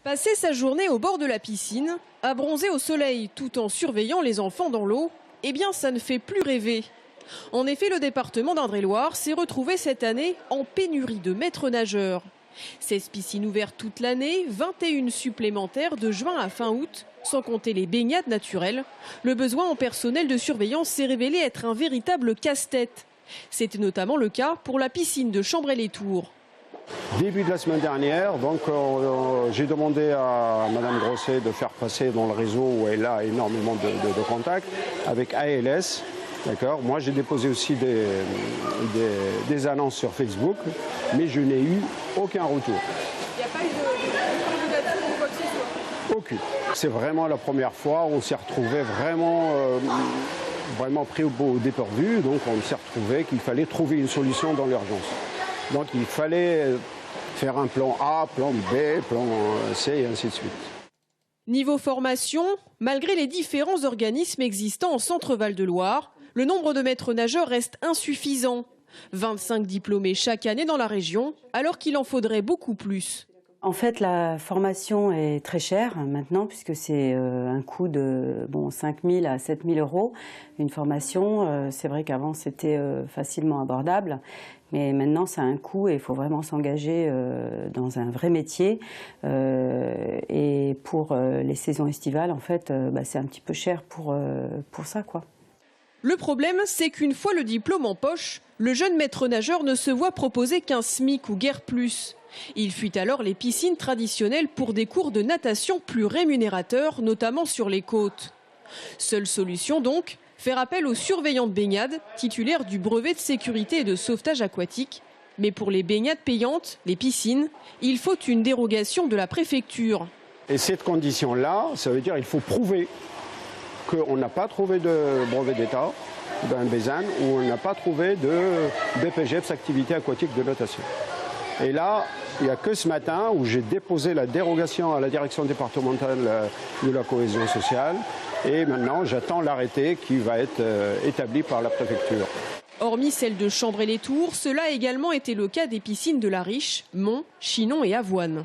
Passer sa journée au bord de la piscine, à bronzer au soleil tout en surveillant les enfants dans l'eau, eh bien ça ne fait plus rêver. En effet, le département d'Indre-et-Loire s'est retrouvé cette année en pénurie de maîtres nageurs. 16 piscines ouvertes toute l'année, 21 supplémentaires de juin à fin août, sans compter les baignades naturelles. Le besoin en personnel de surveillance s'est révélé être un véritable casse-tête. C'était notamment le cas pour la piscine de Chambray-les-Tours. Début de la semaine dernière, donc j'ai demandé à Madame Grosset de faire passer dans le réseau où elle a énormément de contacts avec ALS. D'accord. Moi, j'ai déposé aussi des annonces sur Facebook, mais je n'ai eu aucun retour. Il n'y a pas eu de candidature ou quoi que ce soit? Aucune. C'est vraiment la première fois où on s'est retrouvé vraiment pris au dépourvu. Donc, on s'est retrouvé qu'il fallait trouver une solution dans l'urgence. Donc il fallait faire un plan A, plan B, plan C et ainsi de suite. Niveau formation, malgré les différents organismes existants en Centre-Val de Loire, le nombre de maîtres nageurs reste insuffisant. 25 diplômés chaque année dans la région, alors qu'il en faudrait beaucoup plus. En fait, la formation est très chère maintenant, puisque c'est un coût de 5 000 à 7 000 euros. Une formation, c'est vrai qu'avant c'était facilement abordable, mais maintenant ça a un coût et il faut vraiment s'engager dans un vrai métier. Et pour les saisons estivales, en fait, c'est un petit peu cher pour ça, quoi. Le problème, c'est qu'une fois le diplôme en poche, le jeune maître nageur ne se voit proposer qu'un SMIC ou guère plus. Il fuit alors les piscines traditionnelles pour des cours de natation plus rémunérateurs, notamment sur les côtes. Seule solution donc, faire appel aux surveillants de baignade, titulaires du brevet de sécurité et de sauvetage aquatique. Mais pour les baignades payantes, les piscines, il faut une dérogation de la préfecture. Et cette condition-là, ça veut dire qu'il faut prouver qu'on n'a pas trouvé de brevet d'État, d'un BESAN, ou on n'a pas trouvé de BPGEPS, activité aquatique de natation. Et là, il n'y a que ce matin où j'ai déposé la dérogation à la direction départementale de la cohésion sociale. Et maintenant, j'attends l'arrêté qui va être établi par la préfecture. Hormis celle de Chambray-les-Tours, cela a également été le cas des piscines de La Riche, Mont, Chinon et Avoine.